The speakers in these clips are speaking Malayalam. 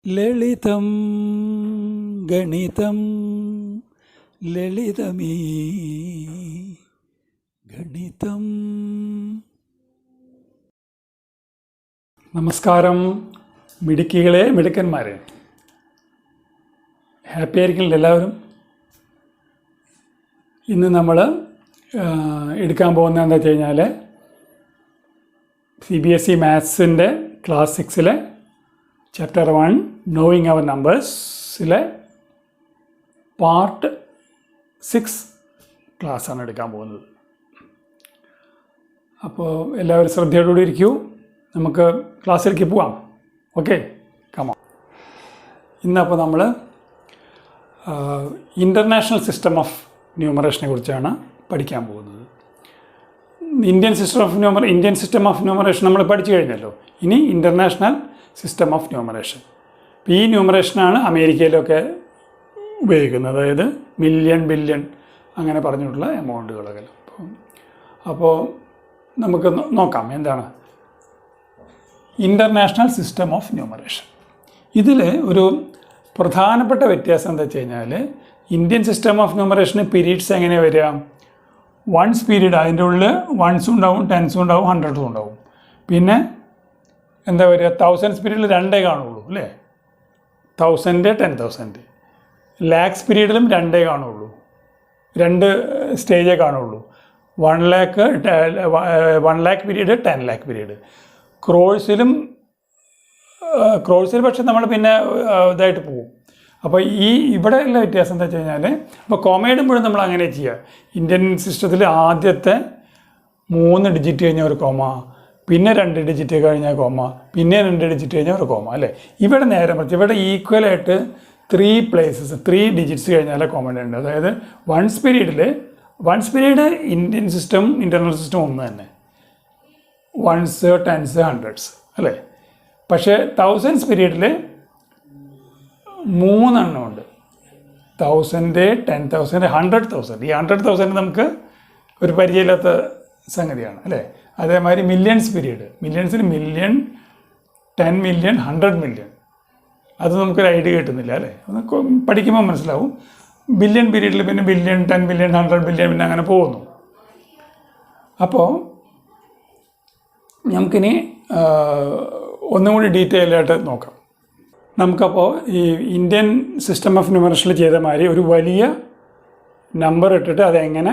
ലളിതം ഗണിതം ലളിതമീ ഗണിതം. നമസ്കാരം മിടുക്കികളെ, മിടുക്കന്മാരെ. ഹാപ്പി ആയിരിക്കില്ല എല്ലാവരും? ഇന്ന് നമ്മൾ എടുക്കാൻ പോകുന്നത് എന്താ വെച്ച് കഴിഞ്ഞാൽ CBSE മാത്സിൻ്റെ ക്ലാസ് 6-ലെ ചാപ്റ്റർ 1 നോയിങ് അവർ നമ്പേഴ്സിലെ പാർട്ട് 6 ക്ലാസ്സാണ് എടുക്കാൻ പോകുന്നത്. അപ്പോൾ എല്ലാവരും ശ്രദ്ധയോടുകൂടി ഇരിക്കൂ. നമുക്ക് ക്ലാസ്സിലേക്ക് പോവാം. Okay, come on. ഇന്നപ്പോൾ നമ്മൾ ഇൻ്റർനാഷണൽ സിസ്റ്റം ഓഫ് ന്യൂമറേഷനെ കുറിച്ചാണ് പഠിക്കാൻ പോകുന്നത്. ഇന്ത്യൻ സിസ്റ്റം ഓഫ് ന്യൂമറേഷൻ നമ്മൾ പഠിച്ചു കഴിഞ്ഞല്ലോ. ഇനി ഇൻ്റർനാഷണൽ സിസ്റ്റം ഓഫ് ന്യൂമറേഷൻ. ഈ ന്യൂമറേഷനാണ് അമേരിക്കയിലൊക്കെ ഉപയോഗിക്കുന്നത്, അതായത് മില്യൺ, ബില്യൺ അങ്ങനെ പറഞ്ഞിട്ടുള്ള എമൗണ്ടുകളൊക്കെ. അപ്പോൾ നമുക്ക് നോക്കാം എന്താണ് ഇൻ്റർനാഷണൽ സിസ്റ്റം ഓഫ് ന്യൂമറേഷൻ. ഇതിൽ ഒരു പ്രധാനപ്പെട്ട വ്യത്യാസം എന്താ വെച്ച് കഴിഞ്ഞാൽ, ഇന്ത്യൻ സിസ്റ്റം ഓഫ് ന്യൂമറേഷന് പീരീഡ്സ് എങ്ങനെ വരിക? വൺസ് പീരീഡ്, അതിൻ്റെ ഉള്ളിൽ വൺസും ഉണ്ടാവും, ടെൻസും ഉണ്ടാവും, ഹൺഡ്രഡും ഉണ്ടാവും. പിന്നെ എന്താ പറയുക, തൗസൻഡ്സ് പീരീഡിൽ 2 കാണുള്ളൂ അല്ലേ? 1000, 10,000. ലാക്സ് പീരീഡിലും 2 കാണുള്ളൂ, 2 സ്റ്റേജേ കാണുള്ളൂ. 1 lakh പീരീഡ്, 10 lakh പീരീഡ്. ക്രോഴ്സിൽ പക്ഷെ നമ്മൾ പിന്നെ ഇതായിട്ട് പോകും. അപ്പോൾ ഇവിടെ ഉള്ള വ്യത്യാസം എന്താ വെച്ച് കഴിഞ്ഞാൽ, അപ്പോൾ കോമ ഇടുമ്പോഴും നമ്മൾ അങ്ങനെ ചെയ്യുക. ഇന്ത്യൻ സിസ്റ്റത്തിൽ ആദ്യത്തെ 3 ഡിജിറ്റ് കഴിഞ്ഞാൽ ഒരു കോമ, പിന്നെ 2 ഡിജിറ്റ് കഴിഞ്ഞാൽ കോമ, പിന്നെ 2 ഡിജിറ്റ് കഴിഞ്ഞാൽ ഒരു കോമ അല്ലേ? ഇവിടെ നേരെ മറിച്ച് ഇവിടെ ഈക്വലായിട്ട് 3 ഡിജിറ്റ്സ് കഴിഞ്ഞാൽ കോമ ഉണ്ട്. അതായത് ones period Indian system internal system ഒന്ന് തന്നെ, വൺസ്, ടെൻസ്, ഹൺഡ്രഡ്സ് അല്ലേ? പക്ഷേ തൗസൻഡ്സ് പീരീഡിൽ 3 എണ്ണം ഉണ്ട്. 1000, 10,000, 100,000. ഈ 100,000 നമുക്ക് ഒരു പരിചയമില്ലാത്ത സംഗതിയാണ് അല്ലേ? അതേമാതിരി മില്യൺസിൽ മില്യൺ, 10 മില്യൺ, 100 മില്യൺ. അത് നമുക്കൊരു ഐഡിയ കിട്ടുന്നില്ല അല്ലേ? അതൊക്കെ പഠിക്കുമ്പോൾ മനസ്സിലാവും. ബില്യൺ പീരീഡിൽ പിന്നെ ബില്യൺ, 10 ബില്യൺ, 100 ബില്യൺ, പിന്നെ അങ്ങനെ പോകുന്നു. അപ്പോൾ നമുക്കിനി ഒന്നും കൂടി ഡീറ്റെയിൽ ആയിട്ട് നോക്കാം. നമുക്കപ്പോൾ ഈ ഇന്ത്യൻ സിസ്റ്റം ഓഫ് ന്യൂമറേഷനിൽ ചെയ്ത മാതിരി ഒരു വലിയ നമ്പർ ഇട്ടിട്ട് അതെങ്ങനെ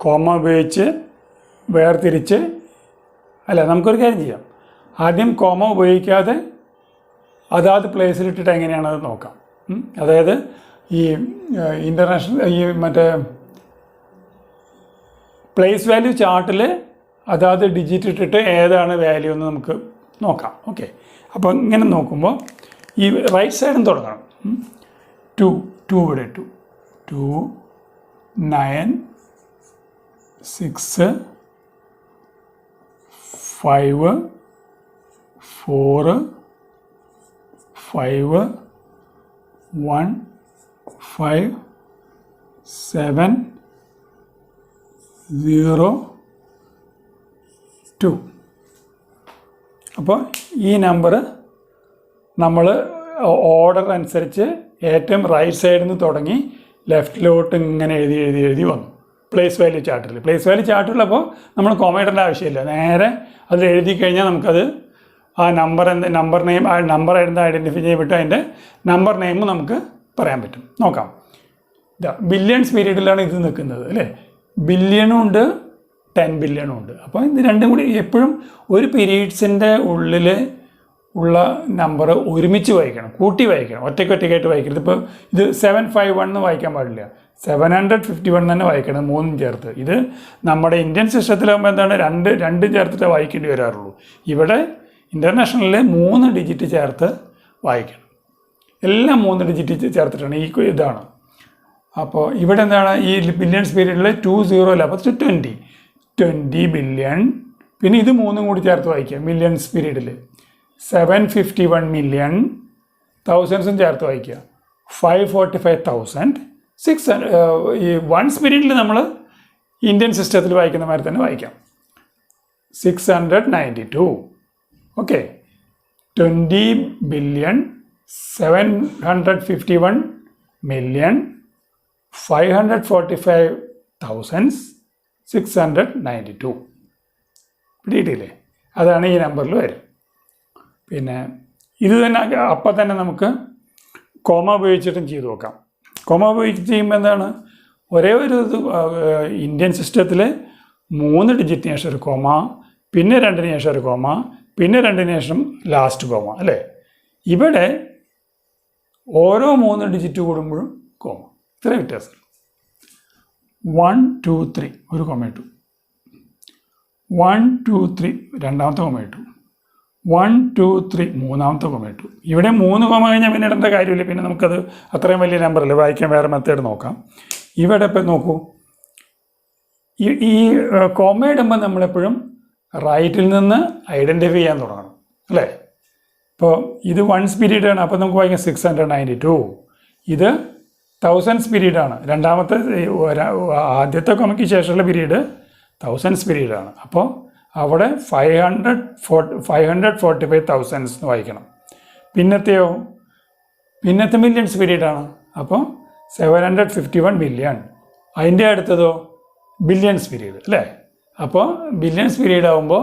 കോമ ഉപയോഗിച്ച് വേർതിരിച്ച്, അല്ല നമുക്കൊരു കാര്യം ചെയ്യാം. ആദ്യം കോമ ഉപയോഗിക്കാതെ അതാത് പ്ലേസിലിട്ടിട്ട് എങ്ങനെയാണത് നോക്കാം. അതായത് ഈ മറ്റേ പ്ലേസ് വാല്യൂ ചാർട്ടിൽ അതാത് ഡിജിറ്റ് ഇട്ടിട്ട് ഏതാണ് വാല്യൂ എന്ന് നമുക്ക് നോക്കാം. ഓക്കെ, അപ്പോൾ ഇങ്ങനെ നോക്കുമ്പോൾ ഈ റൈറ്റ് സൈഡും തുടങ്ങണം. 2 ഇവിടെ 2 9 6 5 4 5 1 5 7 0 2. അപ്പോൾ ഈ നമ്പർ നമ്മൾ ഓർഡർ അനുസരിച്ച് ഏറ്റവും റൈറ്റ് സൈഡിൽ നിന്ന് തുടങ്ങി ലെഫ്റ്റിലോട്ട് ഇങ്ങനെ എഴുതി വന്നു. പ്ലേസ് വാല്യൂ ചാർട്ടിലപ്പോൾ നമ്മൾ കോമ ഇടേണ്ട ആവശ്യമില്ല. നേരെ അതിൽ എഴുതി കഴിഞ്ഞാൽ നമുക്കത് ആ നമ്പർ നെയിം, ആ നമ്പർ എന്താ ഐഡൻറ്റിഫൈ ചെയ്യപ്പെട്ട് അതിൻ്റെ നമ്പർ നെയിം നമുക്ക് പറയാൻ പറ്റും. നോക്കാം. ബില്യൺസ് പീരീഡിലാണ് ഇത് നിൽക്കുന്നത് അല്ലേ? ബില്യണും ഉണ്ട്, 10 ബില്യണും ഉണ്ട്. അപ്പോൾ ഇത് രണ്ടും കൂടി എപ്പോഴും ഒരു പീരീഡ്സിൻ്റെ ഉള്ളിൽ ഉള്ള നമ്പർ ഒരുമിച്ച് വായിക്കണം, കൂട്ടി വായിക്കണം, ഒറ്റയ്ക്കായിട്ട് വായിക്കരുത്. ഇപ്പോൾ ഇത് 751 എന്ന് വായിക്കാൻ പാടില്ല, 751 തന്നെ വായിക്കണം, 3 ചേർത്ത്. ഇത് നമ്മുടെ ഇന്ത്യൻ സിസ്റ്റത്തിലാകുമ്പോൾ എന്താണ്, 2 ചേർത്തിട്ട് വായിക്കേണ്ടി വരാറുള്ളൂ. ഇവിടെ ഇൻ്റർനാഷണലിൽ 3 ഡിജിറ്റ് ചേർത്ത് വായിക്കണം. എല്ലാം 3 ഡിജിറ്റ് ചേർത്തിട്ടാണ് ഈ ഇതാണ്. അപ്പോൾ ഇവിടെ എന്താണ്, ഈ ബില്യൺസ് പീരീഡിൽ 20 അപ്പോൾ 20 ബില്യൺ. പിന്നെ ഇത് 3 കൂടി ചേർത്ത് വായിക്കുക. മില്യൺസ് പീരീഡിൽ 751 മില്യൺ, തൗസൻഡ്സും ചേർത്ത് വായിക്കുക. 545,000, 600. ഈ വൺസ് പീരീഡിൽ നമ്മൾ ഇന്ത്യൻ സിസ്റ്റത്തിൽ വായിക്കുന്ന മാതിരി തന്നെ വായിക്കാം. 692. Okay, 20 billion 751,545,692 പിടിയിട്ടില്ലേ? അതാണ് ഈ നമ്പറിൽ വരും. പിന്നെ ഇത് തന്നെ അപ്പം തന്നെ നമുക്ക് കോമ ഉപയോഗിച്ചിട്ടും ചെയ്ത് നോക്കാം. കോമ ഉപയോഗിച്ച് ചെയ്യുമ്പോൾ എന്താണ്, ഒരേ ഒരു ഇന്ത്യൻ സിസ്റ്റത്തിൽ 3 ഡിജിറ്റിന് ശേഷം ഒരു കോമ, പിന്നെ 2ന് ശേഷം ഒരു കോമ, പിന്നെ 2ന് ശേഷം ലാസ്റ്റ് കോമ അല്ലേ. ഇവിടെ ഓരോ 3 ഡിജിറ്റ് കൂടുമ്പോഴും കോമ. ഇത്ര വ്യത്യാസം. 1 2 3 ഒരു കോമ ഇട്ടു, 1 2 3 രണ്ടാമത്തെ കോമ ഇട്ടു, 1 2 3 മൂന്നാമത്തെ കോമ ഇട്ടു. ഇവിടെ 3 കോമ കഴിഞ്ഞാൽ പിന്നെ ഇടേണ്ട കാര്യമില്ല, പിന്നെ നമുക്കത് അത്രയും വലിയ നമ്പറല്ലേ, വായിക്കാൻ വേറെ മെത്തേഡ് നോക്കാം. ഇവിടെ ഇപ്പം നോക്കൂ, ഈ കോമ ഇടുമ്പോൾ നമ്മളെപ്പോഴും റൈറ്റിൽ നിന്ന് ഐഡൻറ്റിഫൈ ചെയ്യാൻ തുടങ്ങണം അല്ലേ. ഇപ്പോൾ ഇത് 1 പീരീഡാണ്, അപ്പോൾ നമുക്ക് വായിക്കാം 692. ഇത് 1000 പീരീഡാണ്, രണ്ടാമത്തെ ആദ്യത്തെ കോമയ്ക്ക് ശേഷമുള്ള പീരീഡ് 1000 പീരീഡാണ്. അപ്പോൾ അവിടെ 545,000 എന്ന് വായിക്കണം. പിന്നത്തെയോ, പിന്നത്തെ മില്യൺസ് പീരീഡാണ്, അപ്പോൾ 751 മില്യൺ. അതിൻ്റെ അടുത്തതോ ബില്യൺസ് പീരീഡ് അല്ലേ. അപ്പോൾ ബില്യൺസ് പീരീഡ് ആകുമ്പോൾ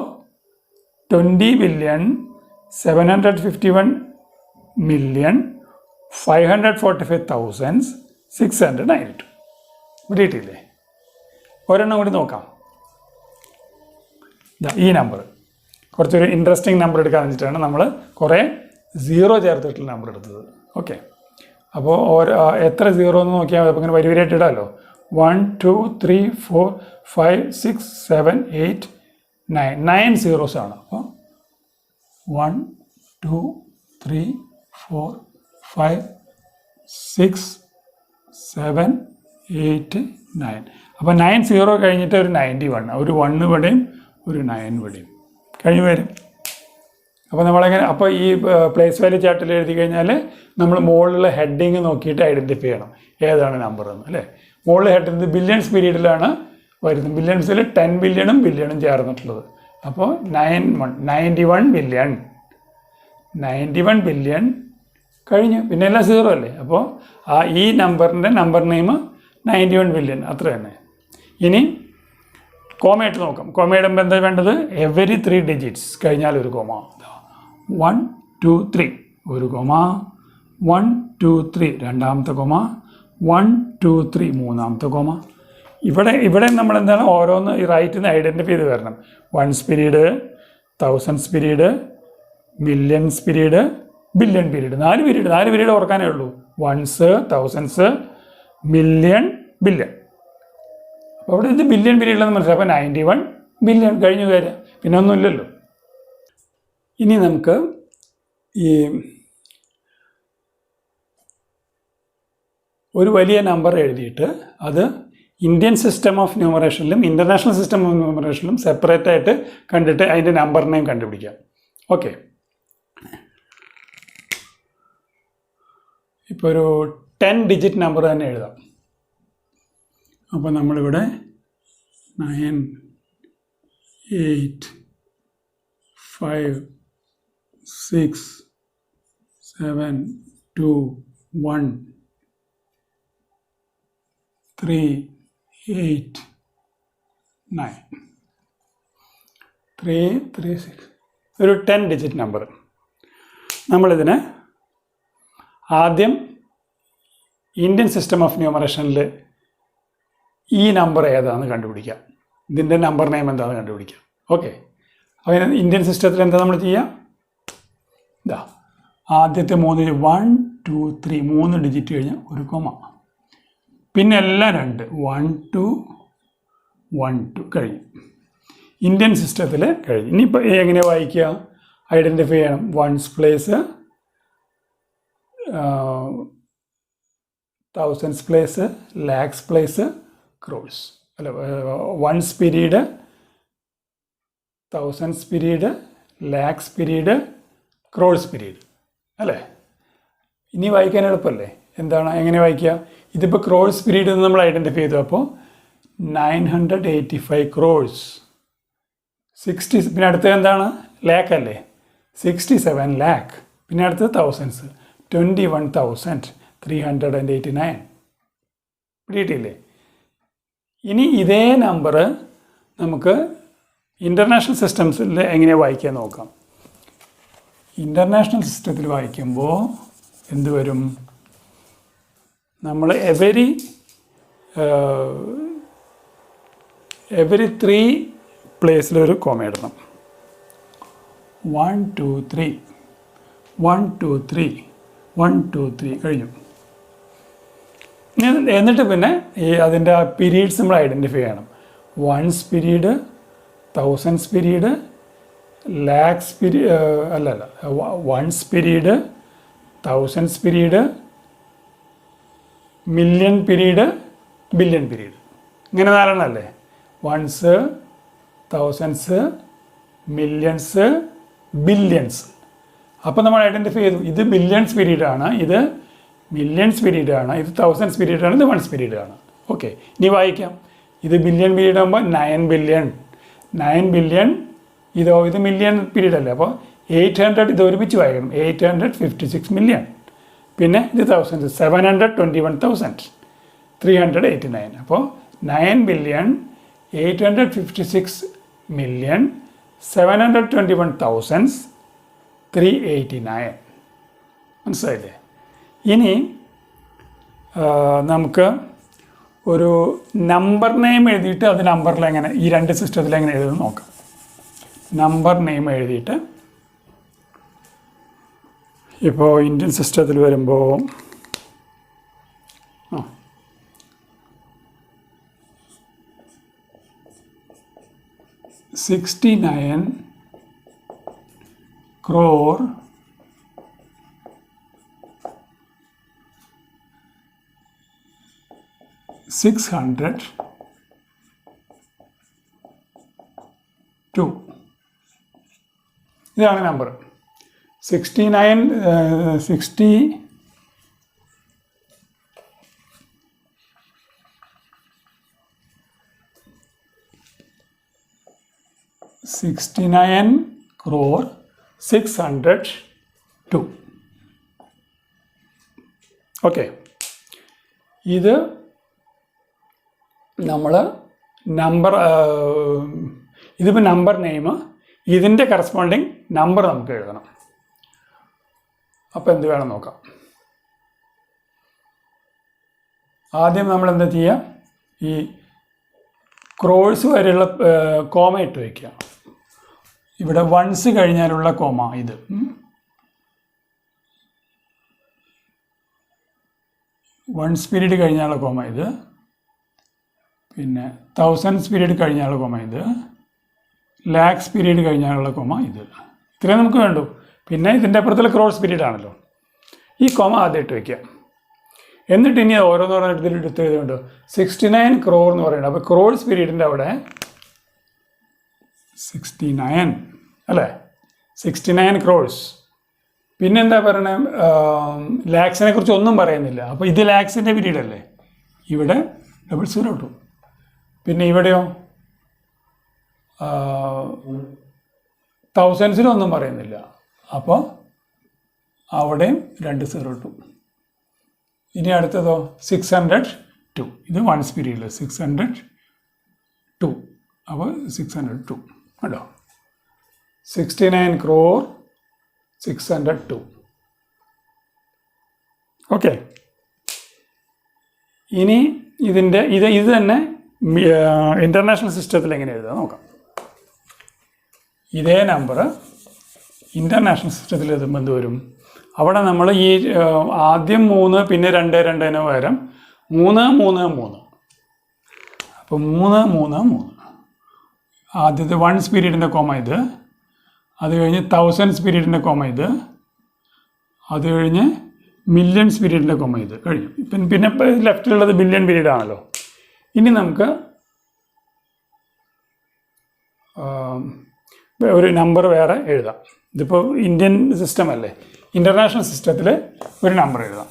20,751,545,692 കിട്ടിയിട്ടില്ലേ? ഒരെണ്ണം കൂടി നോക്കാം. ഈ നമ്പർ കുറച്ചൊരു ഇൻട്രസ്റ്റിംഗ് നമ്പർ എടുക്കാൻ വെച്ചിട്ടാണ് നമ്മൾ കുറേ 0 ചേർത്തിട്ടുള്ള നമ്പർ എടുത്തത്. ഓക്കെ, അപ്പോൾ എത്ര 0 എന്ന് നോക്കിയാൽ അപ്പോൾ ഇങ്ങനെ വരിവരായിട്ട് ഇടാമല്ലോ. 1 2 3 4 5 6 7 8 9 zeros ആണ്. അപ്പോൾ 1 2 3 4 5 6 7 8 9. അപ്പോൾ 9 0 കഴിഞ്ഞിട്ട് ഒരു 91, ഒരു 1 ഇവിടെയും ഒരു 9 ഇവിടെയും കഴിഞ്ഞ് വരും. അപ്പോൾ നമ്മളെങ്ങനെ, അപ്പോൾ ഈ പ്ലേസ് വാല്യൂ ചാർട്ടിൽ എഴുതി കഴിഞ്ഞാൽ നമ്മൾ മുകളിലുള്ള ഹെഡിങ് നോക്കിയിട്ട് ഐഡൻറ്റിഫൈ ചെയ്യണം ഏതാണ് നമ്പർ എന്ന് അല്ലേ. മുകളിൽ ഹെഡിങ് ബില്യൺസ് പീരീഡിലാണ് വരുന്നത്. ബില്യൺസിൽ 10 ബില്യണും ബില്യണും ചേർന്നിട്ടുള്ളത്. അപ്പോൾ 91 ബില്യൺ കഴിഞ്ഞു, പിന്നെ എല്ലാം 0 അല്ലേ. അപ്പോൾ ഈ നമ്പറിൻ്റെ നമ്പർ നെയിം 91 ബില്യൺ, അത്ര തന്നെ. ഇനി കോമയിട്ട് നോക്കാം. കോമ ഇടുമ്പോൾ എന്താ വേണ്ടത്, എവരി 3 ഡിജിറ്റ്സ് കഴിഞ്ഞാൽ ഒരു കോമ. 1 2 3 ഒരു കോമ, 1 2 3 രണ്ടാമത്തെ കോമ, 1 2 3 മൂന്നാമത്തെ കോമ. ഇവിടെ നമ്മൾ എന്താണ് ഓരോന്ന് ഈ റൈറ്റിൽ നിന്ന് ഐഡൻറ്റിഫൈ ചെയ്ത് വരണം. 1s period, 1000s period, millions period, billion period. 4 period ഓർക്കാനേ ഉള്ളൂ. 1s 1000s million billion. അപ്പോൾ അവിടെ ഇത് ബില്യൺ പീരീഡിലെന്ന് മനസ്സിലായി. അപ്പോൾ 91 ബില്യൺ കഴിഞ്ഞു കാര്യം, പിന്നെ ഒന്നുമില്ലല്ലോ. ഇനി നമുക്ക് ഈ ഒരു വലിയ നമ്പർ എഴുതിയിട്ട് അത് ഇന്ത്യൻ സിസ്റ്റം ഓഫ് ന്യൂമറേഷനിലും ഇൻ്റർനാഷണൽ സിസ്റ്റം ഓഫ് ന്യൂമറേഷനിലും സെപ്പറേറ്റ് ആയിട്ട് കണ്ടിട്ട് അതിൻ്റെ നമ്പറിനെയും കണ്ടുപിടിക്കാം. ഓക്കെ, ഇപ്പോൾ ഒരു 10 ഡിജിറ്റ് നമ്പർ തന്നെ എഴുതാം. അപ്പോൾ നമ്മളിവിടെ 9 8 5 6 7 2 1 3 8 9 3 3 6 ഒരു 10 ഡിജിറ്റ് നമ്പർ. നമ്മളിതിനെ ആദ്യം ഇന്ത്യൻ സിസ്റ്റം ഓഫ് ന്യൂമറേഷനിൽ ഈ നമ്പർ ഏതാണെന്ന് കണ്ടുപിടിക്കാം. ഇതിൻ്റെ നമ്പർ നെയിം എന്താണെന്ന് കണ്ടുപിടിക്കാം. ഓക്കെ, അപ്പോൾ ഇന്ത്യൻ സിസ്റ്റത്തിൽ എന്താ നമ്മൾ ചെയ്യുക, ഇതാ ആദ്യത്തെ 3 1 2 3 3 ഡിജിറ്റ് കഴിഞ്ഞ് ഒരു കോമ, പിന്നെ എല്ലാം 2 1 2 1 2 കഴിഞ്ഞു. ഇന്ത്യൻ സിസ്റ്റത്തിൽ കഴിഞ്ഞു. ഇനിയിപ്പോൾ എങ്ങനെ വായിക്കുക, ഐഡൻറ്റിഫൈ ചെയ്യണം. 1s place, 1000s place, lakhs place, crores അല്ല. 1s period, 1000s period, lakhs period, crores period അല്ലേ. ഇനി വായിക്കാൻ എളുപ്പമല്ലേ. എന്താണ്, എങ്ങനെ വായിക്കുക, ഇതിപ്പോൾ ക്രോഴ്സ് പീരീഡ് എന്ന് നമ്മൾ ഐഡൻറ്റിഫൈ ചെയ്തു. അപ്പോൾ 985 ക്രോഴ്സ് 60. പിന്നെ അടുത്തത് എന്താണ്, ലാക്ക് അല്ലേ, 67 ലാക്ക്. പിന്നെ അടുത്തത് 1000s 21,389. പിടിയിട്ടില്ലേ? ഇനി ഇതേ നമ്പർ നമുക്ക് ഇൻ്റർനാഷണൽ സിസ്റ്റംസിൽ എങ്ങനെയാണ് വായിക്കാൻ നോക്കാം. ഇൻ്റർനാഷണൽ സിസ്റ്റത്തിൽ വായിക്കുമ്പോൾ എന്ത് വരും? നമ്മൾ എവരി 3 പ്ലേസിലൊരു കോമ ഇടണം. 1 2 3 1 2 3 1 2 3 കഴിഞ്ഞു. എന്നിട്ട് പിന്നെ അതിൻ്റെ പീരീഡ്സ് നമ്മൾ ഐഡൻറ്റിഫൈ ചെയ്യണം. Ones period, thousands period, lakhs period, അല്ലല്ല, ones period, thousands period, million period, billion period. ഇങ്ങനെ 4 അല്ലേ? Ones, thousands, millions, billions. അപ്പോൾ നമ്മൾ ഐഡൻറ്റിഫൈ ചെയ്തു, ഇത് ബില്യൺസ് പീരീഡാണ്, ഇത് മില്യൺസ് പീരീഡാണ്, ഇത് തൗസൻഡ്സ് പീരീഡാണ്, ഇത് വൺസ് പീരീഡാണ്. ഓക്കെ, ഇനി വായിക്കാം. ഇത് ബില്യൺ പീരീഡ് ആകുമ്പോൾ 9 ബില്യൺ, 9 ബില്യൺ. ഇത് മില്യൺ പീരീഡ് അല്ലേ? അപ്പോൾ 800 ഇത് ഒരുമിച്ച് വായിക്കണം. 856 മില്യൺ. പിന്നെ ഇത് തൗസൻഡ്, 721,389. അപ്പോൾ 9 ബില്യൺ 856 മില്യൺ 721,389. മനസ്സിലായില്ലേ? ഇനി നമുക്ക് ഒരു നമ്പർ നെയിം എഴുതിയിട്ട് അത് നമ്പറിൽ എങ്ങനെ ഈ 2 സിസ്റ്റത്തിൽ എങ്ങനെ എഴുതുമെന്ന് നോക്കാം. നമ്പർ നെയിം എഴുതിയിട്ട് ഇപ്പോൾ ഇന്ത്യൻ സിസ്റ്റത്തിൽ വരുമ്പോൾ 69 crore 602. ഇതാണ് നമ്പർ. 69 crore 602. ഓക്കെ, ഇത് നമ്മൾ നമ്പർ, ഇതിപ്പോൾ നമ്പർ നെയിം, ഇതിൻ്റെ കറസ്പോണ്ടിങ് നമ്പർ നമുക്ക് എഴുതണം. അപ്പോൾ എന്ത് വേണം നോക്കാം. ആദ്യം നമ്മൾ എന്താ ചെയ്യുക? ഈ ക്രോഴ്സ് വരെയുള്ള കോമ ഇട്ട് വയ്ക്കുക. ഇവിടെ വൺസ് കഴിഞ്ഞാലുള്ള കോമ ഇത്, വൺസ് പീരീഡ് കഴിഞ്ഞാലുള്ള കോമ ഇത്, പിന്നെ തൗസൻഡ്സ് പീരീഡ് കഴിഞ്ഞാലുള്ള കോമ ഇത്, ലാക്സ് പീരീഡ് കഴിഞ്ഞാലുള്ള കോമ ഇത്. ഇത്രയും നമുക്ക് വേണ്ടു. പിന്നെ ഇതിൻ്റെ അപ്പുറത്തുള്ള ക്രോഴ്സ് പീരീഡ് ആണല്ലോ. ഈ കോമ ആദ്യം ഇട്ട് വയ്ക്കുക. എന്നിട്ട് ഇനി ഓരോന്നോരോന്നിടത്തിൽ എടുത്ത് എഴുതുന്നുണ്ട് 69 crore എന്ന് പറയുന്നത്. അപ്പോൾ ക്രോഴ്സ് പീരീഡിൻ്റെ അവിടെ 69 അല്ലേ? 69 crores. പിന്നെന്താ പറയണത്? ലാക്സിനെ കുറിച്ച് ഒന്നും പറയുന്നില്ല. അപ്പോൾ ഇത് ലാക്സിൻ്റെ പീരീഡ് അല്ലേ? ഇവിടെ 002. പിന്നെ ഇവിടെയോ തൗസൻഡ്സിനൊന്നും പറയുന്നില്ല. അപ്പോൾ അവിടെയും 202. ഇനി അടുത്തതോ 602. ഇത് വൺസ് പീരീഡിൽ 602. അപ്പോൾ 602 കണ്ടോ? 69 crore 602. ഓക്കെ, ഇനി ഇതിൻ്റെ ഇത് തന്നെ ഇൻ്റർനാഷണൽ സിസ്റ്റത്തിൽ എങ്ങനെ എഴുതാൻ നോക്കാം. ഇതേ നമ്പർ ഇൻ്റർനാഷണൽ സിസ്റ്റത്തിൽ എഴുതുമ്പോൾ എന്ത് വരും? അവിടെ നമ്മൾ ഈ ആദ്യം 3 പിന്നെ 2 2ന് പകരം 3 3 3. അപ്പോൾ 3 3 3. ആദ്യത്തെ വൺസ് പീരീഡിൻ്റെ കോമ ഇത്, അത് കഴിഞ്ഞ് തൗസൻഡ്സ് പീരീഡിൻ്റെ കോമ ഇത്, അത് കഴിഞ്ഞ് മില്യൺസ് പീരീഡിൻ്റെ കോമ ഇത് കഴിഞ്ഞു. പിന്നെ ലെഫ്റ്റിലുള്ളത് ബില്യൺ പീരീഡ് ആണല്ലോ. ഇനി നമുക്ക് ഒരു നമ്പർ വേറെ എഴുതാം. ഇതിപ്പോൾ ഇന്ത്യൻ സിസ്റ്റം അല്ലേ? ഇൻ്റർനാഷണൽ സിസ്റ്റത്തിൽ ഒരു നമ്പർ എഴുതാം.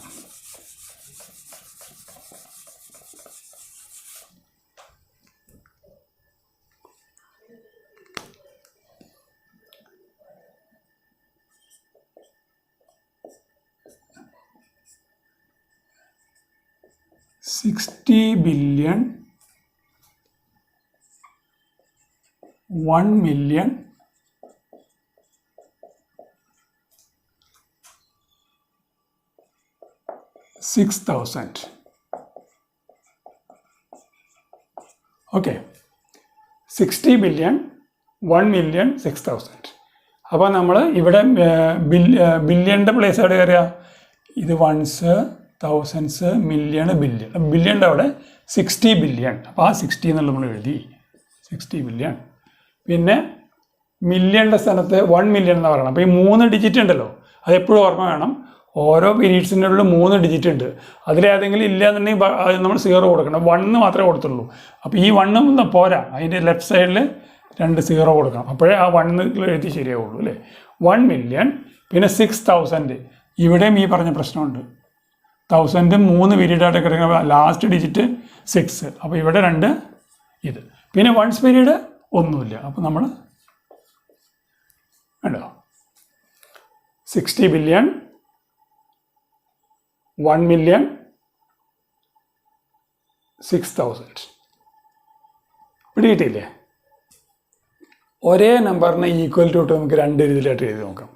60 billion, 1 million, 6,000. Okay, 60 billion, 1 million, 6,000. അപ്പോൾ നമ്മൾ ഇവിടെ ബില്യൻ്റെ പ്ലേസ് എവിടെ കയറിയ ഇത് വൺസ് തൗസൻഡ്സ് മില്യൺ ബില്യൻ്റെ അവിടെ 60 ബില്യൺ. അപ്പോൾ ആ 60 എന്നുള്ള നമ്മൾ എഴുതി 60 ബില്യൺ. പിന്നെ മില്യൻ്റെ സ്ഥലത്ത് 1 മില്യൺ എന്ന് പറയണം. അപ്പോൾ ഈ 3 ഡിജിറ്റ് ഉണ്ടല്ലോ, അതെപ്പോഴും ഓർമ്മ വേണം. ഓരോ പീരീഡ്സിൻ്റെ ഉള്ളിൽ 3 ഡിജിറ്റ് ഉണ്ട്. അതിലേതെങ്കിലും ഇല്ല എന്നുണ്ടെങ്കിൽ അത് നമ്മൾ 0 കൊടുക്കണം. 1 മാത്രമേ കൊടുത്തുള്ളൂ. അപ്പോൾ ഈ 1 പോരാ, അതിൻ്റെ ലെഫ്റ്റ് സൈഡിൽ 2 0 കൊടുക്കണം. അപ്പോഴേ ആ 1 എഴുതി ശരിയാവുള്ളൂ അല്ലേ. 1 മില്യൺ, പിന്നെ 6,000. ഇവിടെയും ഈ പറഞ്ഞ പ്രശ്നമുണ്ട്. 1000 3 പീരീഡായിട്ട് കിടക്കുന്ന ലാസ്റ്റ് ഡിജിറ്റ് 6. അപ്പോൾ ഇവിടെ 2 ഇത്. പിന്നെ വൺസ് പീരീഡ് ഒന്നുമില്ല. അപ്പോൾ നമ്മൾ ഉണ്ടോ 60 ബില്യൺ, 1 മില്യൺ, 6,000. പിടികിട്ടില്ലേ? ഒരേ നമ്പറിനെ ഈക്വൽ ടു നമുക്ക് 2 രീതിയിലായിട്ട് എഴുതി നോക്കാം.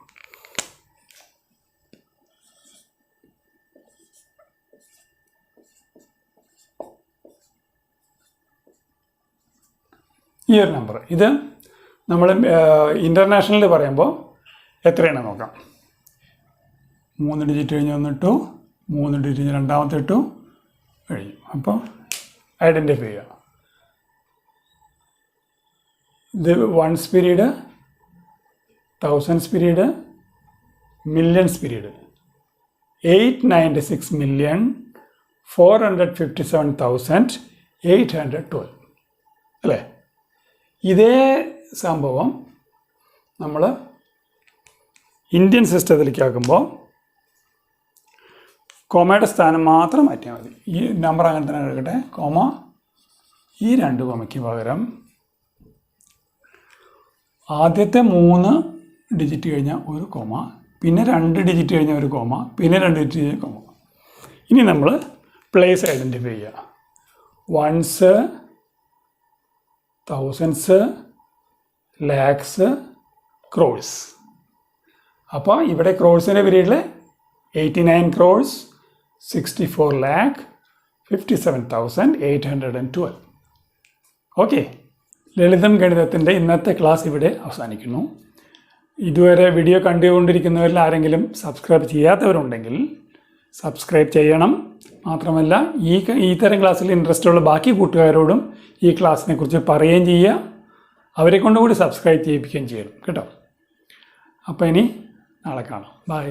ഈ ഒരു നമ്പർ ഇത് നമ്മൾ ഇൻ്റർനാഷണലിൽ പറയുമ്പോൾ എത്രയാണ് നോക്കാം. 3 ഡിജിറ്റ് കഴിഞ്ഞ് വന്നിട്ടു, 3 ഡിജിറ്റ് രണ്ടാമത്തെ ഇട്ടു കഴിഞ്ഞു. അപ്പോൾ ഐഡൻറ്റിഫൈ ചെയ്യുക. ഇത് ones period, thousands period, millions period. 896,457,812 അല്ലേ. ഇതേ സംഭവം നമ്മൾ ഇന്ത്യൻ സിസ്റ്റത്തിലേക്ക് ആക്കുമ്പോൾ കോമയുടെ സ്ഥാനം മാത്രം മാറ്റിയാൽ മതി. ഈ നമ്പർ അങ്ങനെ തന്നെ എടുക്കട്ടെ. കോമ ഈ 2 കോമയ്ക്ക് പകരം ആദ്യത്തെ 3 ഡിജിറ്റ് കഴിഞ്ഞാൽ ഒരു കോമ, പിന്നെ 2 ഡിജിറ്റ് കഴിഞ്ഞാൽ ഒരു കോമ, പിന്നെ 2 ഡിജിറ്റ് കഴിഞ്ഞാൽ കോമ. ഇനി നമ്മൾ പ്ലേസ് ഐഡൻറ്റിഫൈ ചെയ്യുക. Ones, thousands, lakhs, crores. അപ്പോൾ ഇവിടെ ക്രോഴ്സിൻ്റെ പീരീഡിൽ 89 ക്രോഴ്സ്, 64 lakh, 57,812. ഓക്കെ, ലളിതം ഗണിതത്തിൻ്റെ ഇന്നത്തെ ക്ലാസ് ഇവിടെ അവസാനിക്കുന്നു. ഇതുവരെ വീഡിയോ കണ്ടുകൊണ്ടിരിക്കുന്നവരിൽ ആരെങ്കിലും സബ്സ്ക്രൈബ് ചെയ്യാത്തവരുണ്ടെങ്കിൽ സബ്സ്ക്രൈബ് ചെയ്യണം. മാത്രമല്ല ഇത്തരം ക്ലാസ്സിൽ ഇൻട്രസ്റ്റ് ഉള്ള ബാക്കി കൂട്ടുകാരോടും ഈ ക്ലാസ്സിനെ കുറിച്ച് പറയുകയും ചെയ്യുക. അവരെ കൊണ്ടുകൂടി സബ്സ്ക്രൈബ് ചെയ്യിപ്പിക്കുകയും ചെയ്യണം കേട്ടോ. അപ്പോൾ ഇനി നാളെ കാണാം. ബൈ.